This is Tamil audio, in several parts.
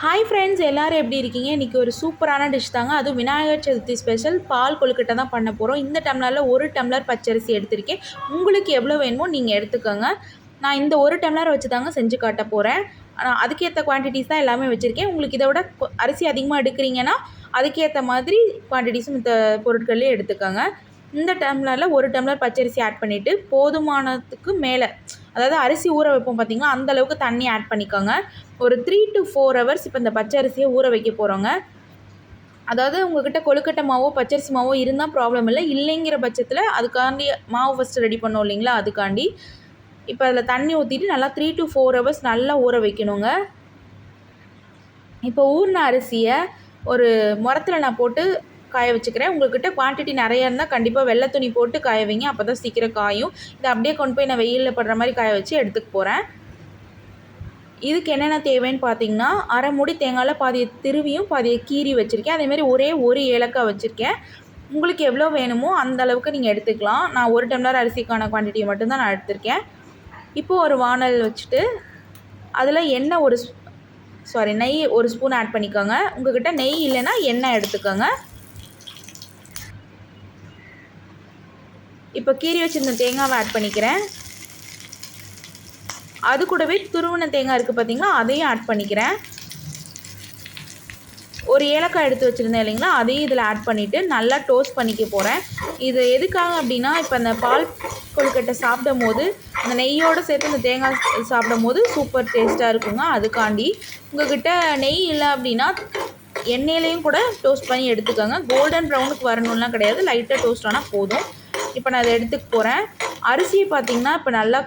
ஹாய் ஃப்ரெண்ட்ஸ், எல்லோரும் எப்படி இருக்கீங்க? இன்றைக்கி ஒரு சூப்பரான டிஷ் தாங்க. அதுவும் விநாயகர் சதுர்த்தி ஸ்பெஷல் பால் கொழுக்கட்டை தான் பண்ண போகிறோம். இந்த டம்ளரில் 1 டம்ளர் பச்சரிசி எடுத்திருக்கேன். உங்களுக்கு எவ்வளோ வேணுமோ நீங்கள் எடுத்துக்கோங்க. நான் இந்த 1 டம்ளரை வச்சு தாங்க செஞ்சு காட்ட போகிறேன். ஆனால் அதுக்கேற்ற குவான்டிட்டிஸ் தான் எல்லாமே வச்சுருக்கேன். உங்களுக்கு இதை விட அரிசி அதிகமாக எடுக்கிறீங்கன்னா அதுக்கேற்ற மாதிரி குவான்டிட்டிஸும் இந்த பொருட்கள்லேயே எடுத்துக்கோங்க. இந்த டம்ளரில் 1 டம்ளர் பச்சரிசி ஆட் பண்ணிவிட்டு போதுமானதுக்கு மேலே, அதாவது அரிசி ஊற வைப்போம் பார்த்திங்களா, அந்தளவுக்கு தண்ணி ஆட் பண்ணிக்கோங்க. ஒரு 3 to 4 ஹவர்ஸ் இப்போ இந்த பச்சரிசியை ஊற வைக்க போகிறோங்க. அதாவது உங்கள்கிட்ட கொழுக்கட்டை மாவோ பச்சரிசி மாவோ இருந்தால் ப்ராப்ளம் இல்லை. இல்லைங்கிற பட்சத்தில் அதுக்காண்டி மாவு ஃபஸ்ட்டு ரெடி பண்ணோம் இல்லைங்களா, அதுக்காண்டி இப்போ அதில் தண்ணி ஊற்றிட்டு நல்லா 3 to 4 ஹவர்ஸ் நல்லா ஊற வைக்கணுங்க. இப்போ ஊறின அரிசியை ஒரு முரத்தில் நான் போட்டு காய வச்சுக்கிறேன். உங்கள்கிட்ட குவான்டிட்டி நிறையா இருந்தால் கண்டிப்பாக வெள்ளை துணி போட்டு காய வைங்க, அப்போ தான் சீக்கிரம் காயும். இதை அப்படியே கொண்டு போய் நான் வெயிலில் படுற மாதிரி காய வச்சு எடுத்துக்க போகிறேன். இதுக்கு என்னென்ன தேவைன்னு பார்த்தீங்கன்னா, அரை மூடி தேங்காயில் பாதியை திருவியும் பாதியை கீறி வச்சுருக்கேன். அதேமாதிரி ஒரே ஒரு ஏலக்காய் வச்சுருக்கேன். உங்களுக்கு எவ்வளோ வேணுமோ அந்த அளவுக்கு நீங்கள் எடுத்துக்கலாம். நான் 1 டம்ளர் அரிசிக்கான குவான்டிட்டியை மட்டும்தான் நான் எடுத்திருக்கேன். இப்போது ஒரு வானல் வச்சுட்டு அதில் நெய் 1 ஸ்பூன் ஆட் பண்ணிக்கோங்க. உங்கள்கிட்ட நெய் இல்லைன்னா எண்ணெய் எடுத்துக்கோங்க. இப்போ கீறி வச்சுருந்த தேங்காவை ஆட் பண்ணிக்கிறேன். அது கூடவே துருவின தேங்காய் இருக்குது பார்த்திங்களா, அதையும் ஆட் பண்ணிக்கிறேன். ஒரு ஏலக்காய் எடுத்து வச்சுருந்தேன் இல்லைங்களா, அதையும் இதில் ஆட் பண்ணிவிட்டு நல்லா டோஸ்ட் பண்ணிக்க போகிறேன். இது எதுக்காக அப்படின்னா, இப்போ அந்த பால் கொழுக்கட்டை சாப்பிடும் போது அந்த நெய்யோடு சேர்த்து அந்த தேங்காய் சாப்பிடும் போது சூப்பர் டேஸ்ட்டாக இருக்குங்க. அதுக்காண்டி உங்கள்கிட்ட நெய் இல்லை அப்படின்னா எண்ணெயிலையும் கூட டோஸ்ட் பண்ணி எடுத்துக்கோங்க. கோல்டன் ப்ரௌனுக்கு வரணும்லாம் கிடையாது, லைட்டாக டோஸ்ட் ஆனால் போதும். இப்போ நான் அதை எடுத்துக்க போகிறேன். அரிசியை பார்த்திங்கன்னா இப்போ நல்லா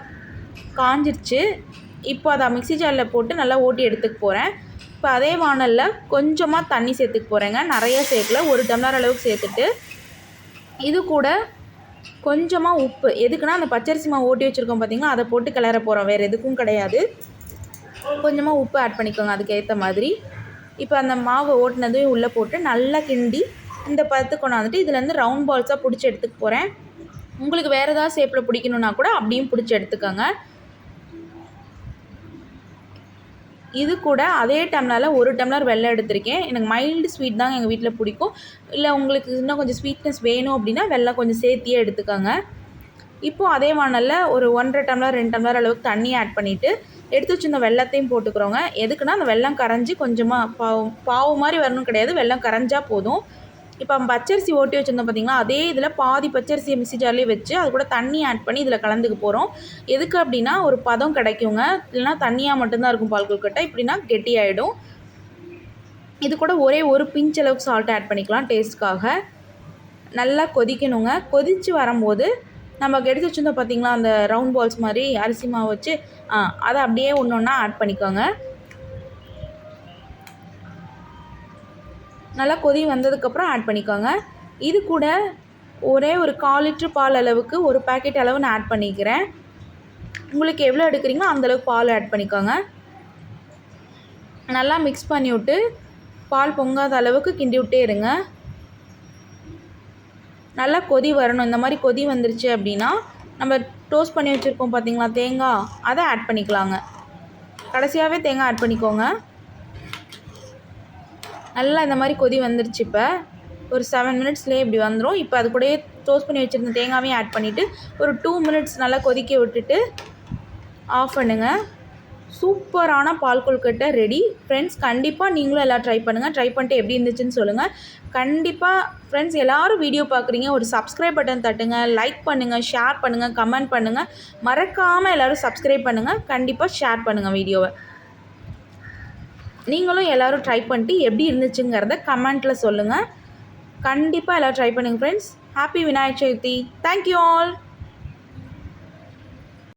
காஞ்சிருச்சு. இப்போ அதை மிக்ஸி ஜாரில் போட்டு நல்லா ஓட்டி எடுத்துக்க போகிறேன். இப்போ அதே வானலில் கொஞ்சமாக தண்ணி சேர்த்துக்க போகிறேங்க. நிறைய சேர்க்கல, 1 டம்ளர் அளவுக்கு சேர்த்துட்டு இது கூட கொஞ்சமாக உப்பு. எதுக்குன்னா அந்த பச்சரிசி மாவு ஓட்டி வச்சுருக்கோம் பார்த்திங்கன்னா, அதை போட்டு கிளற போகிறோம், வேறு எதுக்கும் கிடையாது. கொஞ்சமாக உப்பு ஆட் பண்ணிக்கோங்க அதுக்கேற்ற மாதிரி. இப்போ அந்த மாவு ஓட்டினதையும் உள்ளே போட்டு நல்லா கிண்டி இந்த பதத்துக்கு கொண்டாந்துட்டு இதுலேருந்து ரவுண்ட் பால்ஸாக பிடிச்சி எடுத்துக்க போகிறேன். உங்களுக்கு வேறு ஏதாவது ஷேப்பில் பிடிக்கணுன்னா கூட அப்படியும் பிடிச்சி எடுத்துக்கோங்க. இது கூட அதே டம்ளரில் 1 டம்ளர் வெல்லம் எடுத்திருக்கேன். எனக்கு மைல்டு ஸ்வீட் தாங்க எங்கள் வீட்டில் பிடிக்கும். இல்லை உங்களுக்கு இன்னும் கொஞ்சம் ஸ்வீட்னஸ் வேணும் அப்படின்னா வெல்லம் கொஞ்சம் சேர்த்தியே எடுத்துக்கோங்க. இப்போது அதே வானலில் ஒரு 1.5 டம்ளர் 2 டம்ளர் அளவுக்கு தண்ணி ஆட் பண்ணிவிட்டு எடுத்து வச்சுருந்த வெல்லத்தையும் போட்டுக்கிறோங்க. எதுக்குன்னா அந்த வெல்லம் கரைஞ்சி கொஞ்சமாக பாவு மாதிரி வரணும் கிடையாது, வெல்லம் கரைஞ்சால் போதும். இப்போ பச்சரிசி ஓட்டி வச்சுருந்தோம் பார்த்திங்களா, அதே இதில் பாதி பச்சரிசியை மிக்ஸி ஜார்லேயே வச்சு அது கூட தண்ணி ஆட் பண்ணி இதில் கலந்துக்க போகிறோம். எதுக்கு அப்படின்னா ஒரு பதம் கிடைக்குங்க. இல்லைனா தண்ணியாக மட்டும்தான் இருக்கும் பால் கொழுக்கட்டை, இப்படின்னா கெட்டியாகிடும். இது கூட ஒரே ஒரு பிஞ்ச் அளவுக்கு சால்ட் ஆட் பண்ணிக்கலாம் டேஸ்ட்டுக்காக. நல்லா கொதிக்கணுங்க. கொதித்து வரும்போது நம்ம எடுத்து வச்சுருந்தோம் பார்த்திங்களா அந்த ரவுண்ட் பால்ஸ் மாதிரி அரிசி மாவு வச்சு, அதை அப்படியே ஒன்று ஒன்றா ஆட் பண்ணிக்கோங்க. நல்லா கொதி வந்ததுக்கப்புறம் ஆட் பண்ணிக்கோங்க. இது கூட ஒரே ஒரு 1/4 லிட்டர் பால் அளவுக்கு ஒரு பேக்கெட் அளவு நான் ஆட் பண்ணிக்கிறேன். உங்களுக்கு எவ்வளோ எடுக்கிறீங்களோ அந்தளவுக்கு பால் ஆட் பண்ணிக்கோங்க. நல்லா மிக்ஸ் பண்ணி விட்டு பால் பொங்காத அளவுக்கு கிண்டி விட்டே இருங்க. நல்லா கொதி வரணும். இந்த மாதிரி கொதி வந்துருச்சு அப்படின்னா நம்ம டோஸ்ட் பண்ணி வச்சுருக்கோம் பார்த்திங்களா தேங்காய், அதை ஆட் பண்ணிக்கலாங்க. கடைசியாகவே தேங்காய் ஆட் பண்ணிக்கோங்க. நல்லா இந்த மாதிரி கொதி வந்துருச்சு. இப்போ ஒரு 7 மினிட்ஸ்லேயே இப்படி வந்துடும். இப்போ அது கூடயே டோஸ்ட் பண்ணி வச்சுருந்த தேங்காவையும் ஆட் பண்ணிவிட்டு ஒரு 2 மினிட்ஸ் நல்லா கொதிக்க விட்டுட்டு ஆஃப் பண்ணுங்கள். சூப்பரான பால் கொழுக்கட்டை ரெடி. ஃப்ரெண்ட்ஸ், கண்டிப்பாக நீங்களும் எல்லாம் ட்ரை பண்ணுங்கள். ட்ரை பண்ணிட்டு எப்படி இருந்துச்சுன்னு சொல்லுங்கள். கண்டிப்பாக ஃப்ரெண்ட்ஸ், எல்லோரும் வீடியோ பார்க்குறீங்க, ஒரு சப்ஸ்கிரைப் பட்டன் தட்டுங்க, லைக் பண்ணுங்கள், ஷேர் பண்ணுங்கள், கமெண்ட் பண்ணுங்கள். மறக்காமல் எல்லோரும் சப்ஸ்கிரைப் பண்ணுங்கள். கண்டிப்பாக ஷேர் பண்ணுங்கள் வீடியோவை. நீங்களும் எல்லோரும் ட்ரை பண்ணிட்டு எப்படி இருந்துச்சுங்கிறத கமெண்ட்டில் சொல்லுங்கள். கண்டிப்பாக எல்லோரும் ட்ரை பண்ணுங்கள் friends. Happy Vinayagar Chaturthi. Thank you all.